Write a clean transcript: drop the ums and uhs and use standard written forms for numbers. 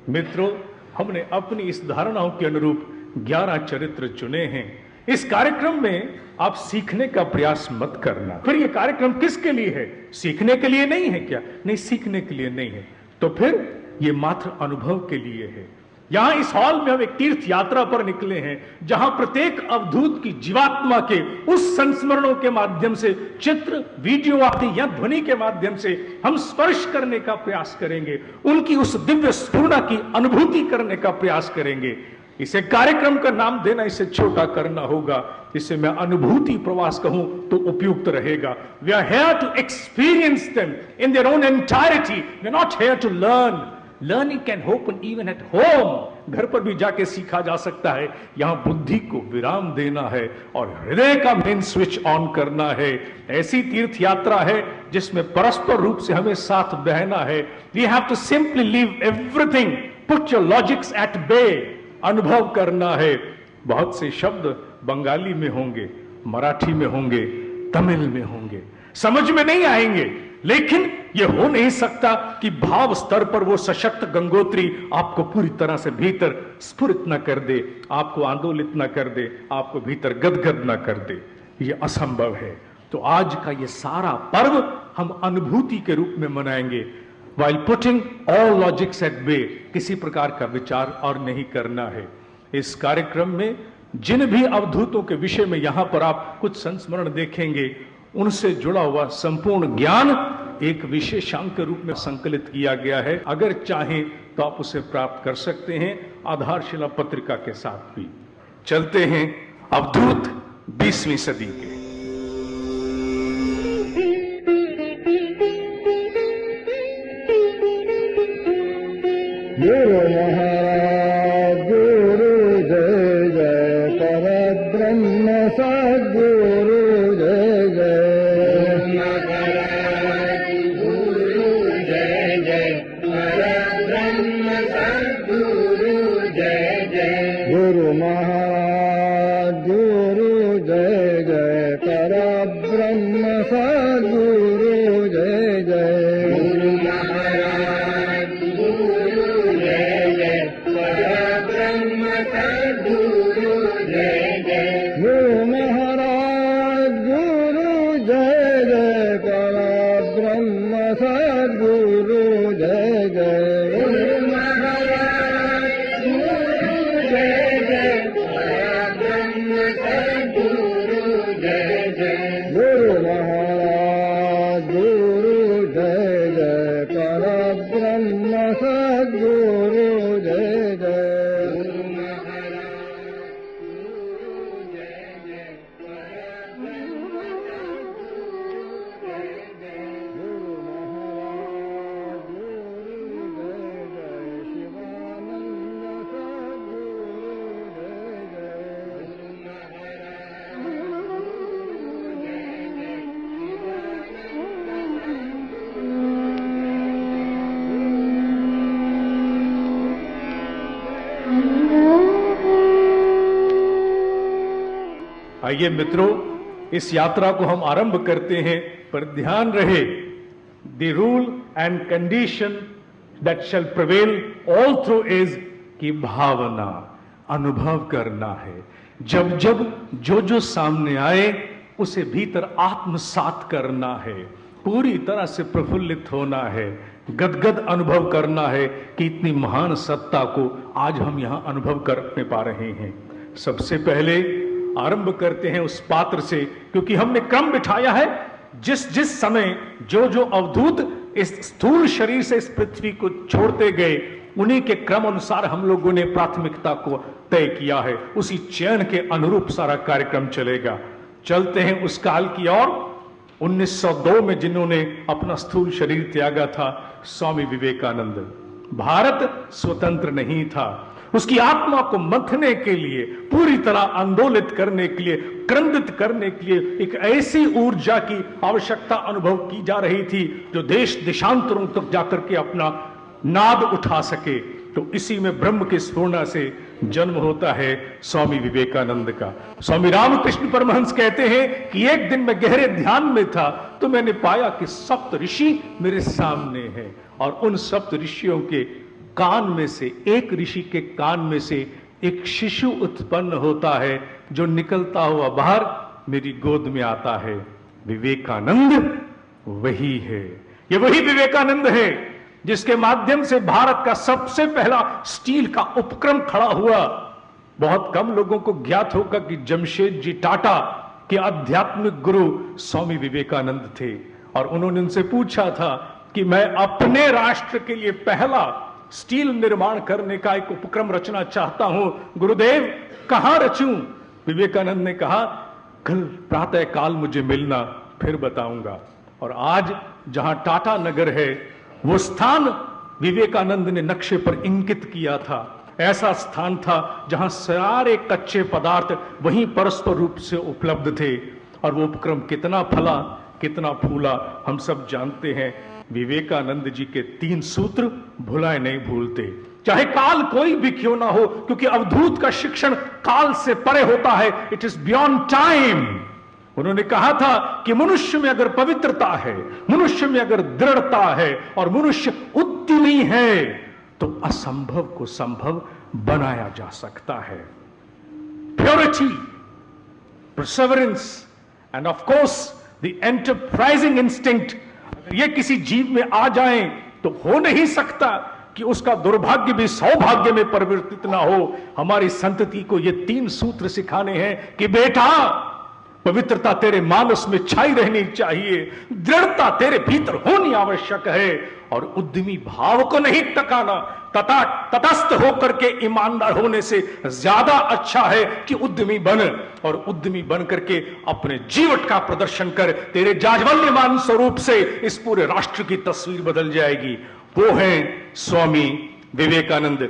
मित्रों, हमने अपनी इस धारणाओं के अनुरूप 11 चरित्र चुने हैं। इस कार्यक्रम में आप सीखने का प्रयास मत करना। फिर यह कार्यक्रम किसके लिए है? सीखने के लिए नहीं है क्या? नहीं, सीखने के लिए नहीं है। तो फिर यह मात्र अनुभव के लिए है। यहां इस हॉल में हम एक तीर्थ यात्रा पर निकले हैं, जहां प्रत्येक अवधूत की जीवात्मा के उस संस्मरणों के माध्यम से, चित्र, वीडियो आदि या ध्वनि के माध्यम से हम स्पर्श करने का प्रयास करेंगे, उनकी उस दिव्य स्फुरना की अनुभूति करने का प्रयास करेंगे। इसे कार्यक्रम का नाम देना इसे छोटा करना होगा। इसे मैं अनुभूति प्रवास कहूं तो उपयुक्त रहेगा। We are here to experience them in their own entirety. We are not here to learn. Learning can happen even at home. घर पर भी जाके सीखा जा सकता है। यहां बुद्धि को विराम देना है और हृदय का मेन स्विच ऑन करना है। ऐसी तीर्थ यात्रा है जिसमें परस्पर रूप से हमें साथ बहना है। We have to simply leave everything, put your logics at bay. अनुभव करना है। बहुत से शब्द बंगाली में होंगे, मराठी में होंगे, तमिल में होंगे, समझ में नहीं आएंगे, लेकिन यह हो नहीं सकता कि भाव स्तर पर वो सशक्त गंगोत्री आपको पूरी तरह से भीतर स्फुरित न कर दे, आपको आंदोलित न कर दे, आपको भीतर गदगद न कर दे। यह असंभव है। तो आज का यह सारा पर्व हम अनुभूति के रूप में मनाएंगे। While putting all logics at bay, किसी प्रकार का विचार और नहीं करना है। इस कार्यक्रम में जिन भी अवधूतों के विषय में यहां पर आप कुछ संस्मरण देखेंगे, उनसे जुड़ा हुआ संपूर्ण ज्ञान एक विशेषांक के रूप में संकलित किया गया है। अगर चाहें तो आप उसे प्राप्त कर सकते हैं आधारशिला पत्रिका के साथ भी। चलते हैं अवधूत 20वीं सदी के। गुरु महाराज गुरु जय जय, परब्रह्म सद्गुरु जय जय। महाराज गुरु जय जय, परब्रह्म सद्गुरु जय जय। गुरु महाराज गुरु जय जय, परब्रह्म सद्गुरु जय जय। गुरु महाराज गुरु जय जय, परब्रह्म सद्गुरु जय जय। गुरु महाराज गुरु जय जय, परब्रह्म सद्गुरु जय जय। गुरु महाराज गुरु जय जय, परब्रह्म सद्गुरु जय जय। गुरु महाराज गुरु जय जय, परब्रह्म सद्गुरु जय जय। गुरु महाराज गुरु जय जय, परब्रह्म सद्गुरु जय जय। गुरु महाराज गुरु जय जय, शिवानंद सद्गुरु जय जय। गुरु महाराज गुरु जय जय, आइए मित्रों, इस यात्रा को हम आरंभ करते हैं, पर ध्यान रहे, the rule and condition that shell prevail all through is कि भावना, अनुभव करना है। जब जब जो जो सामने आए उसे भीतर आत्मसात करना है, पूरी तरह से प्रफुल्लित होना है, गदगद अनुभव करना है कि इतनी महान सत्ता को आज हम यहां अनुभव करने पा रहे हैं। सबसे पहले आरंभ करते हैं उस पात्र से, क्योंकि हमने क्रम बिठाया है। जिस जिस समय जो जो अवधूत इस स्थूल शरीर से इस पृथ्वी को छोड़ते गए, उन्हीं के क्रम अनुसार हम लोगों ने प्राथमिकता को तय किया है। उसी चयन के अनुरूप सारा कार्यक्रम चलेगा। चलते हैं उस काल की ओर। 1902 में जिन्होंने अपना स्थूल शरीर त्यागा था, स्वामी विवेकानंद। भारत स्वतंत्र नहीं था। उसकी आत्मा को मंथने के लिए, पूरी तरह आंदोलित करने के लिए, क्रंदित करने के लिए एक ऐसी ऊर्जा की आवश्यकता अनुभव की जा रही थी जो देश देशांतरों तक जाकर के अपना नाद उठा सके। तो इसी में ब्रह्म की स्फुरना से जन्म होता है स्वामी विवेकानंद का। स्वामी रामकृष्ण परमहंस कहते हैं कि एक दिन मैं गहरे ध्यान में था तो मैंने पाया कि सप्त ऋषि मेरे सामने हैं और उन सप्त ऋषियों के कान में से, एक ऋषि के कान में से एक शिशु उत्पन्न होता है जो निकलता हुआ बाहर मेरी गोद में आता है। विवेकानंद वही है। ये वही विवेकानंद है जिसके माध्यम से भारत का सबसे पहला स्टील का उपक्रम खड़ा हुआ। बहुत कम लोगों को ज्ञात होगा कि जमशेदजी टाटा के आध्यात्मिक गुरु स्वामी विवेकानंद थे, और उन्होंने उनसे पूछा था कि मैं अपने राष्ट्र के लिए पहला स्टील निर्माण करने का एक उपक्रम रचना चाहता हूं, गुरुदेव कहां रचूं? विवेकानंद ने कहा, कल प्रातः काल मुझे मिलना, फिर बताऊंगा। और आज जहां टाटा नगर है, वो स्थान विवेकानंद ने नक्शे पर इंकित किया था। ऐसा स्थान था जहां सारे कच्चे पदार्थ वहीं परस्पर रूप से उपलब्ध थे, और वो उपक्रम कितना फला, कितना फूला, हम सब जानते हैं। विवेकानंद जी के 3 सूत्र भुलाए नहीं भूलते, चाहे काल कोई भी क्यों ना हो, क्योंकि अवधूत का शिक्षण काल से परे होता है। It is beyond time. उन्होंने कहा था कि मनुष्य में अगर पवित्रता है, मनुष्य में अगर दृढ़ता है, और मनुष्य उद्यमी है, तो असंभव को संभव बनाया जा सकता है। Purity, Perseverance end of course the enterprising instinct, ये किसी जीव में आ जाए तो हो नहीं सकता कि उसका दुर्भाग्य भी सौभाग्य में परिवर्तित ना हो। हमारी संतति को ये 3 सूत्र सिखाने हैं कि बेटा, पवित्रता तेरे मानस में छाई रहनी चाहिए, दृढ़ता तेरे भीतर होनी आवश्यक है, और उद्यमी भाव को नहीं टकाना। तटस्थ होकर के ईमानदार होने से ज्यादा अच्छा है कि उद्यमी बन, और उद्यमी बन करके अपने जीवट का प्रदर्शन कर। तेरे जाज्वल्यमान स्वरूप से इस पूरे राष्ट्र की तस्वीर बदल जाएगी। वो है स्वामी विवेकानंद।